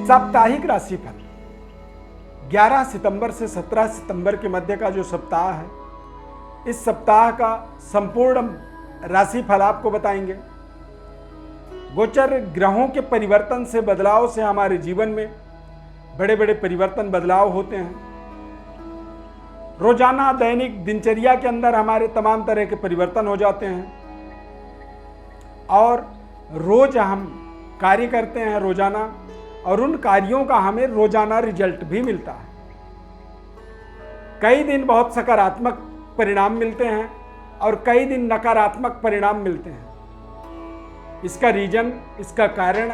साप्ताहिक राशिफल 11 सितंबर से 17 सितंबर के मध्य का जो सप्ताह है, इस सप्ताह का संपूर्ण राशिफल आपको बताएंगे। गोचर ग्रहों के परिवर्तन से, बदलाव से हमारे जीवन में बड़े बड़े परिवर्तन, बदलाव होते हैं। रोजाना दैनिक दिनचर्या के अंदर हमारे तमाम तरह के परिवर्तन हो जाते हैं और रोज हम कार्य करते हैं रोजाना, और उन कार्यों का हमें रोजाना रिजल्ट भी मिलता है। कई दिन बहुत सकारात्मक परिणाम मिलते हैं और कई दिन नकारात्मक परिणाम मिलते हैं। इसका रीजन, इसका कारण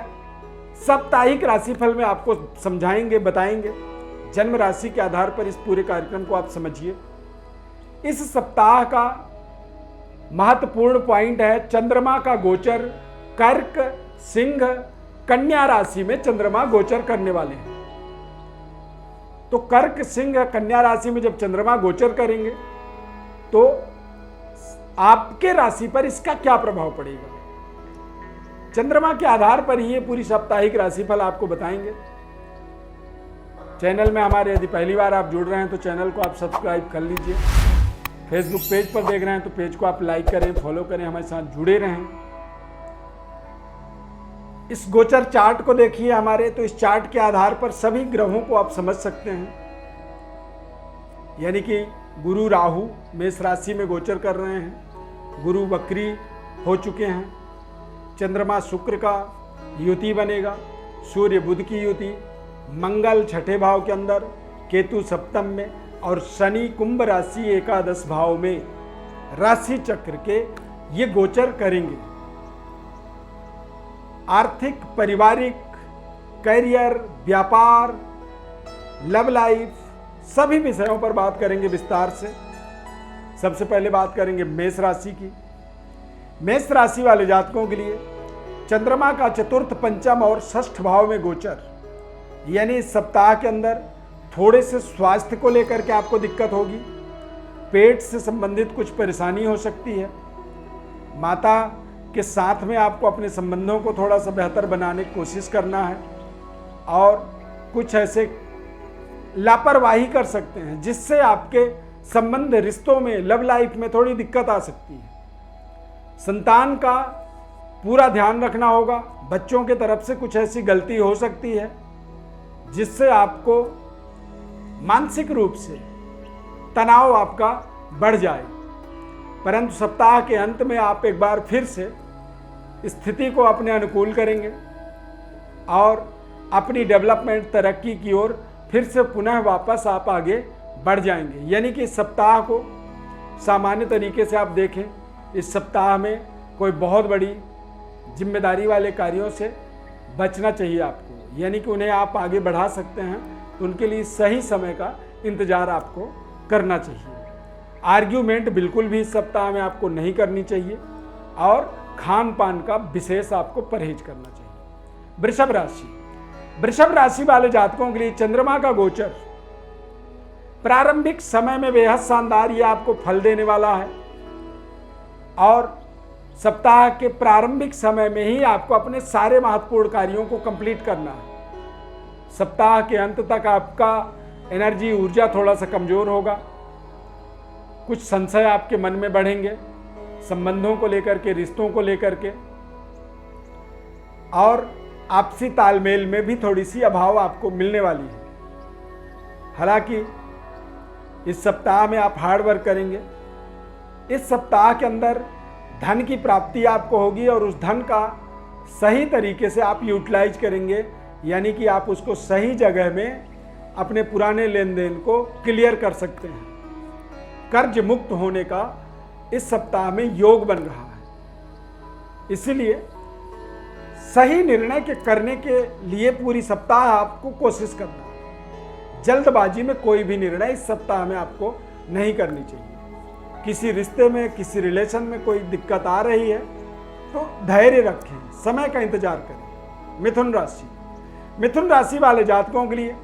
साप्ताहिक राशिफल में आपको समझाएंगे, बताएंगे। जन्म राशि के आधार पर इस पूरे कार्यक्रम को आप समझिए। इस सप्ताह का महत्वपूर्ण पॉइंट है चंद्रमा का गोचर। कर्क, सिंह, कन्या राशि में चंद्रमा गोचर करने वाले हैं। तो कर्क, सिंह, कन्या राशि में जब चंद्रमा गोचर करेंगे तो आपके राशि पर इसका क्या प्रभाव पड़ेगा, चंद्रमा के आधार पर ही ये पूरी साप्ताहिक राशिफल आपको बताएंगे। चैनल में हमारे यदि पहली बार आप जुड़ रहे हैं तो चैनल को आप सब्सक्राइब कर लीजिए। फेसबुक पेज पर देख रहे हैं तो पेज को आप लाइक करें, फॉलो करें, हमारे साथ जुड़े रहें। इस गोचर चार्ट को देखिए हमारे, तो इस चार्ट के आधार पर सभी ग्रहों को आप समझ सकते हैं। यानी कि गुरु राहु मेष राशि में गोचर कर रहे हैं, गुरु वक्री हो चुके हैं, चंद्रमा शुक्र का युति बनेगा, सूर्य बुध की युति, मंगल छठे भाव के अंदर, केतु सप्तम में और शनि कुंभ राशि एकादश भाव में राशि चक्र के ये गोचर करेंगे। आर्थिक, पारिवारिक, करियर, व्यापार, लव लाइफ, सभी विषयों पर बात करेंगे विस्तार से। सबसे पहले बात करेंगे मेष राशि की। मेष राशि वाले जातकों के लिए चंद्रमा का चतुर्थ, पंचम और षष्ठ भाव में गोचर, यानी इस सप्ताह के अंदर थोड़े से स्वास्थ्य को लेकर के आपको दिक्कत होगी। पेट से संबंधित कुछ परेशानी हो सकती है। माता के साथ में आपको अपने संबंधों को थोड़ा सा बेहतर बनाने की कोशिश करना है और कुछ ऐसे लापरवाही कर सकते हैं जिससे आपके संबंध, रिश्तों में, लव लाइफ में थोड़ी दिक्कत आ सकती है। संतान का पूरा ध्यान रखना होगा। बच्चों की तरफ से कुछ ऐसी गलती हो सकती है जिससे आपको मानसिक रूप से तनाव आपका बढ़ जाए, परंतु सप्ताह के अंत में आप एक बार फिर से स्थिति को अपने अनुकूल करेंगे और अपनी डेवलपमेंट, तरक्की की ओर फिर से पुनः वापस आप आगे बढ़ जाएंगे। यानी कि इस सप्ताह को सामान्य तरीके से आप देखें, इस सप्ताह में कोई बहुत बड़ी जिम्मेदारी वाले कार्यों से बचना चाहिए आपको, यानी कि उन्हें आप आगे बढ़ा सकते हैं तो उनके लिए सही समय का इंतजार आपको करना चाहिए। आर्ग्यूमेंट बिल्कुल भी इस सप्ताह में आपको नहीं करनी चाहिए और खान पान का विशेष आपको परहेज करना चाहिए। वृषभ राशि, वृषभ राशि वाले जातकों के लिए चंद्रमा का गोचर प्रारंभिक समय में बेहद शानदार, ये आपको फल देने वाला है और सप्ताह के प्रारंभिक समय में ही आपको अपने सारे महत्वपूर्ण कार्यों को कंप्लीट करना है। सप्ताह के अंत तक आपका एनर्जी, ऊर्जा थोड़ा सा कमजोर होगा। कुछ संशय आपके मन में बढ़ेंगे संबंधों को लेकर के, रिश्तों को लेकर के, और आपसी तालमेल में भी थोड़ी सी अभाव आपको मिलने वाली है। हालांकि इस सप्ताह में आप हार्ड वर्क करेंगे। इस सप्ताह के अंदर धन की प्राप्ति आपको होगी और उस धन का सही तरीके से आप यूटिलाइज करेंगे, यानी कि आप उसको सही जगह में अपने पुराने लेन देन को क्लियर कर सकते हैं। कर्ज मुक्त होने का इस सप्ताह में योग बन रहा है, इसलिए सही निर्णय के करने के लिए पूरी सप्ताह आपको कोशिश करना है। जल्दबाजी में कोई भी निर्णय इस सप्ताह में आपको नहीं करनी चाहिए। किसी रिश्ते में, किसी रिलेशन में कोई दिक्कत आ रही है तो धैर्य रखें, समय का इंतजार करें। मिथुन राशि, मिथुन राशि वाले जातकों के लिए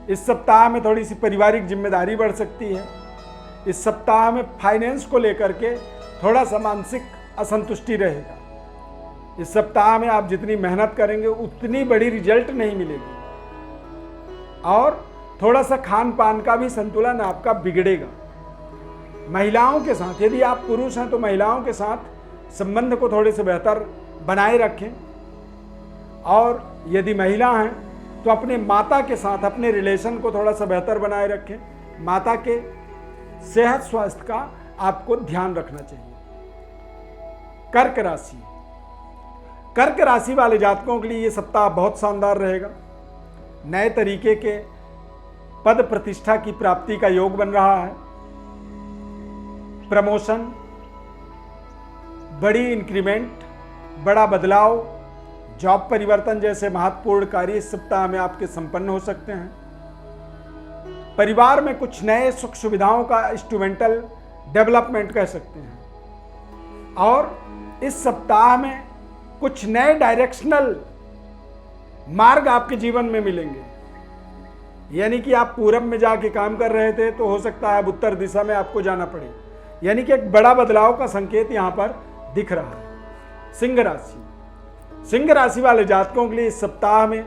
इस सप्ताह में थोड़ी सी पारिवारिक जिम्मेदारी बढ़ सकती है। इस सप्ताह में फाइनेंस को लेकर के थोड़ा सा मानसिक असंतुष्टि रहेगा। इस सप्ताह में आप जितनी मेहनत करेंगे उतनी बड़ी रिजल्ट नहीं मिलेगी, और थोड़ा सा खान पान का भी संतुलन आपका बिगड़ेगा। महिलाओं के साथ, यदि आप पुरुष हैं तो महिलाओं के साथ संबंध को थोड़े से बेहतर बनाए रखें, और यदि महिला हैं तो अपने माता के साथ अपने रिलेशन को थोड़ा सा बेहतर बनाए रखें। माता के सेहत स्वास्थ्य का आपको ध्यान रखना चाहिए। कर्क राशि, कर्क राशि वाले जातकों के लिए ये सप्ताह बहुत शानदार रहेगा। नए तरीके के पद प्रतिष्ठा की प्राप्ति का योग बन रहा है। प्रमोशन, बड़ी इंक्रीमेंट, बड़ा बदलाव, जॉब परिवर्तन जैसे महत्वपूर्ण कार्य इस सप्ताह में आपके संपन्न हो सकते हैं। परिवार में कुछ नए सुख सुविधाओं का इंस्ट्रूमेंटल डेवलपमेंट कह सकते हैं, और इस सप्ताह में कुछ नए डायरेक्शनल मार्ग आपके जीवन में मिलेंगे। यानी कि आप पूरब में जाके काम कर रहे थे तो हो सकता है अब उत्तर दिशा में आपको जाना पड़े, यानी कि एक बड़ा बदलाव का संकेत यहां पर दिख रहा है। सिंह राशि, सिंह राशि वाले जातकों के लिए इस सप्ताह में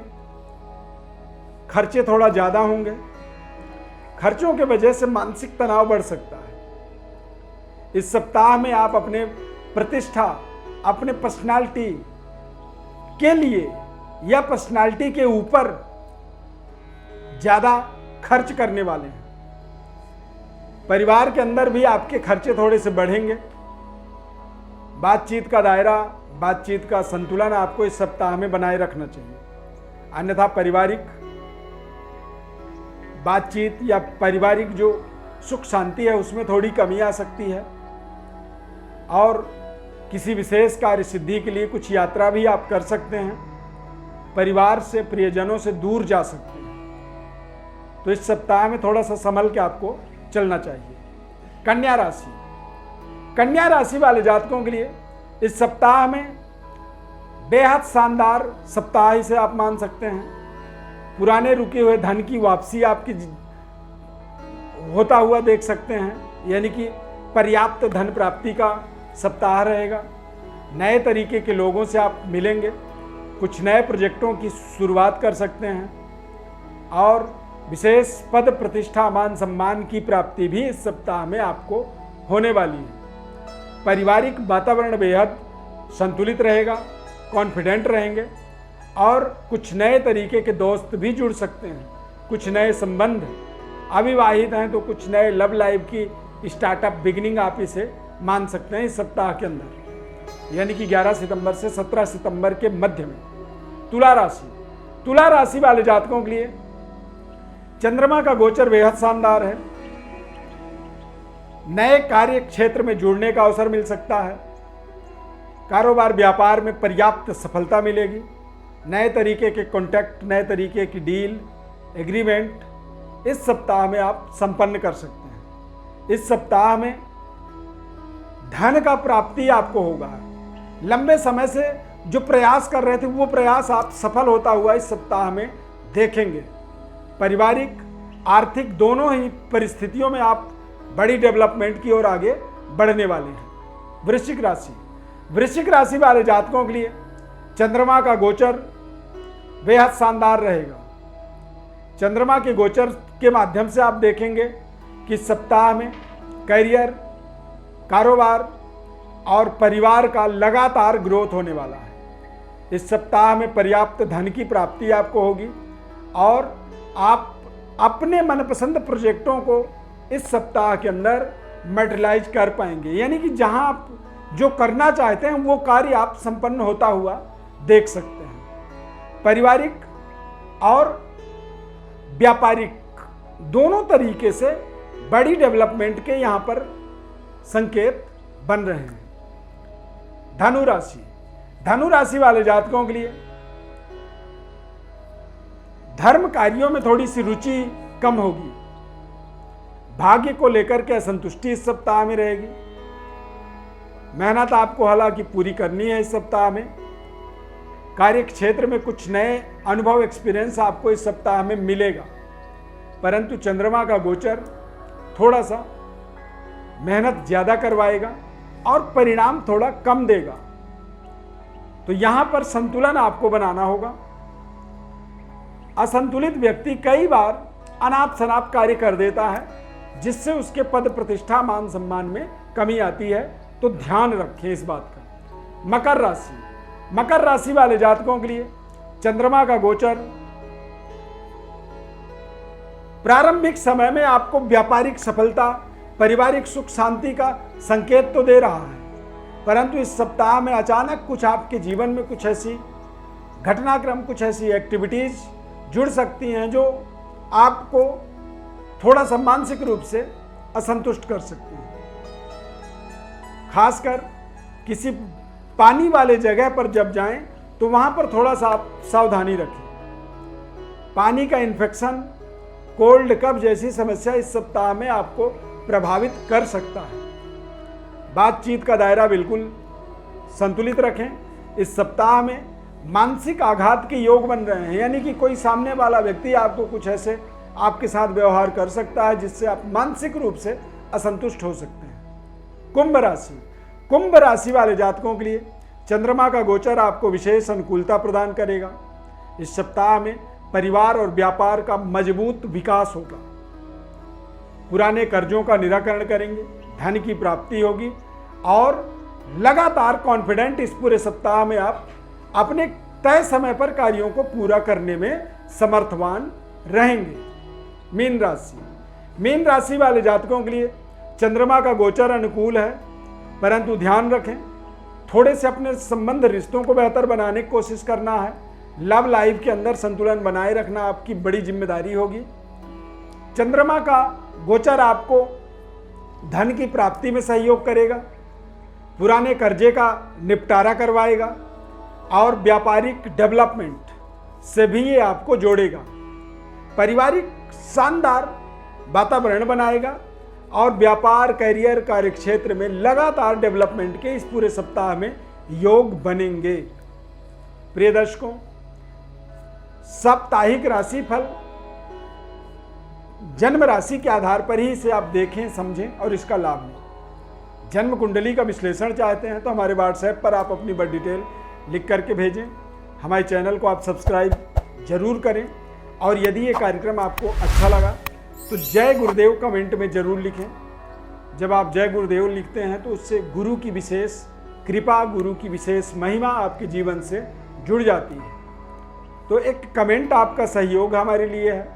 खर्चे थोड़ा ज्यादा होंगे। खर्चों के वजह से मानसिक तनाव बढ़ सकता है। इस सप्ताह में आप अपने प्रतिष्ठा, अपने पर्सनालिटी के लिए या पर्सनालिटी के ऊपर ज्यादा खर्च करने वाले हैं। परिवार के अंदर भी आपके खर्चे थोड़े से बढ़ेंगे। बातचीत का दायरा, बातचीत का संतुलन आपको इस सप्ताह में बनाए रखना चाहिए, अन्यथा पारिवारिक बातचीत या पारिवारिक जो सुख शांति है उसमें थोड़ी कमी आ सकती है। और किसी विशेष कार्य सिद्धि के लिए कुछ यात्रा भी आप कर सकते हैं। परिवार से, प्रियजनों से दूर जा सकते हैं। तो इस सप्ताह में थोड़ा सा संभल के आपको चलना चाहिए। कन्या राशि, कन्या राशि वाले जातकों के लिए इस सप्ताह में बेहद शानदार सप्ताह इसे आप मान सकते हैं। पुराने रुके हुए धन की वापसी आपकी होता हुआ देख सकते हैं, यानी कि पर्याप्त धन प्राप्ति का सप्ताह रहेगा। नए तरीके के लोगों से आप मिलेंगे, कुछ नए प्रोजेक्टों की शुरुआत कर सकते हैं, और विशेष पद प्रतिष्ठा, मान सम्मान की प्राप्ति भी इस सप्ताह में आपको होने वाली है। पारिवारिक वातावरण बेहद संतुलित रहेगा, कॉन्फिडेंट रहेंगे, और कुछ नए तरीके के दोस्त भी जुड़ सकते हैं। कुछ नए संबंध, अविवाहित हैं तो कुछ नए लव लाइफ की स्टार्टअप बिगिनिंग आप इसे मान सकते हैं इस सप्ताह के अंदर, यानी कि 11 सितंबर से 17 सितंबर के मध्य में। तुला राशि, तुला राशि वाले जातकों के लिए चंद्रमा का गोचर बेहद शानदार है। नए कार्य क्षेत्र में जुड़ने का अवसर मिल सकता है। कारोबार व्यापार में पर्याप्त सफलता मिलेगी। नए तरीके के कॉन्टैक्ट, नए तरीके की डील, एग्रीमेंट इस सप्ताह में आप संपन्न कर सकते हैं। इस सप्ताह में धन का प्राप्ति आपको होगा। लंबे समय से जो प्रयास कर रहे थे वो प्रयास आप सफल होता हुआ इस सप्ताह में देखेंगे। पारिवारिक, आर्थिक दोनों ही परिस्थितियों में आप बड़ी डेवलपमेंट की ओर आगे बढ़ने वाले हैं। वृश्चिक राशि, वृश्चिक राशि वाले जातकों के लिए चंद्रमा का गोचर बेहद शानदार रहेगा। चंद्रमा के गोचर के माध्यम से आप देखेंगे कि सप्ताह में करियर, कारोबार और परिवार का लगातार ग्रोथ होने वाला है। इस सप्ताह में पर्याप्त धन की प्राप्ति आपको होगी, और आप अपने मनपसंद प्रोजेक्टों को इस सप्ताह के अंदर मटेरियलाइज कर पाएंगे, यानी कि जहां आप जो करना चाहते हैं वो कार्य आप संपन्न होता हुआ देख सकते हैं। पारिवारिक और व्यापारिक दोनों तरीके से बड़ी डेवलपमेंट के यहां पर संकेत बन रहे हैं। धनु राशि, धनु राशि वाले जातकों के लिए धर्म कार्यों में थोड़ी सी रुचि कम होगी। भाग्य को लेकर के असंतुष्टि इस सप्ताह में रहेगी। मेहनत आपको हालांकि पूरी करनी है इस सप्ताह में। कार्य क्षेत्र में कुछ नए अनुभव, एक्सपीरियंस आपको इस सप्ताह में मिलेगा, परंतु चंद्रमा का गोचर थोड़ा सा मेहनत ज्यादा करवाएगा और परिणाम थोड़ा कम देगा। तो यहां पर संतुलन आपको बनाना होगा। असंतुलित व्यक्ति कई बार अनाप शनाप कार्य कर देता है, जिससे उसके पद प्रतिष्ठा मान सम्मान में कमी आती है, तो ध्यान रखें इस बात का। मकर राशि, मकर राशि वाले जातकों के लिए चंद्रमा का गोचर प्रारंभिक समय में आपको व्यापारिक सफलता, पारिवारिक सुख शांति का संकेत तो दे रहा है, परंतु इस सप्ताह में अचानक कुछ आपके जीवन में कुछ ऐसी घटनाक्रम, कुछ ऐसी एक्टिविटीज जुड़ सकती हैं जो आपको थोड़ा सा मानसिक रूप से असंतुष्ट कर सकती हैं। खासकर किसी पानी वाले जगह पर जब जाएं तो वहां पर थोड़ा सा आप सावधानी रखें। पानी का इन्फेक्शन, कोल्ड कफ जैसी समस्या इस सप्ताह में आपको प्रभावित कर सकता है। बातचीत का दायरा बिल्कुल संतुलित रखें। इस सप्ताह में मानसिक आघात के योग बन रहे हैं, यानी कि कोई सामने वाला व्यक्ति आपको कुछ ऐसे आपके साथ व्यवहार कर सकता है जिससे आप मानसिक रूप से असंतुष्ट हो सकते हैं। कुंभ राशि, कुंभ राशि वाले जातकों के लिए चंद्रमा का गोचर आपको विशेष अनुकूलता प्रदान करेगा। इस सप्ताह में परिवार और व्यापार का मजबूत विकास होगा। पुराने कर्जों का निराकरण करेंगे, धन की प्राप्ति होगी और लगातार कॉन्फिडेंट इस पूरे सप्ताह में आप अपने तय समय पर कार्यों को पूरा करने में समर्थवान रहेंगे। मीन राशि, मीन राशि वाले जातकों के लिए चंद्रमा का गोचर अनुकूल है, परंतु ध्यान रखें थोड़े से अपने संबंध रिश्तों को बेहतर बनाने की कोशिश करना है। लव लाइफ के अंदर संतुलन बनाए रखना आपकी बड़ी जिम्मेदारी होगी। चंद्रमा का गोचर आपको धन की प्राप्ति में सहयोग करेगा, पुराने कर्जे का निपटारा करवाएगा और व्यापारिक डेवलपमेंट से भी ये आपको जोड़ेगा। पारिवारिक शानदार वातावरण बनाएगा और व्यापार, करियर, कार्यक्षेत्र में लगातार डेवलपमेंट के इस पूरे सप्ताह में योग बनेंगे। प्रिय दर्शकों, साप्ताहिक राशिफल जन्म राशि के आधार पर ही इसे आप देखें, समझें और इसका लाभ लें। जन्म कुंडली का विश्लेषण चाहते हैं तो हमारे व्हाट्सएप पर आप अपनी बड़ी डिटेल लिख करके भेजें। हमारे चैनल को आप सब्सक्राइब जरूर करें और यदि ये कार्यक्रम आपको अच्छा लगा तो जय गुरुदेव कमेंट में जरूर लिखें। जब आप जय गुरुदेव लिखते हैं तो उससे गुरु की विशेष कृपा, गुरु की विशेष महिमा आपके जीवन से जुड़ जाती है। तो एक कमेंट आपका सहयोग हमारे लिए है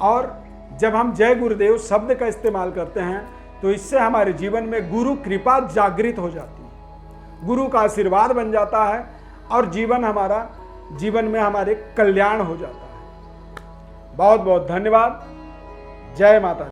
और जब हम जय गुरुदेव शब्द का इस्तेमाल करते हैं तो इससे हमारे जीवन में गुरु कृपा जागृत हो जाती है, गुरु का आशीर्वाद बन जाता है और जीवन में हमारे कल्याण हो जाता है। बहुत बहुत धन्यवाद। जय माता दी।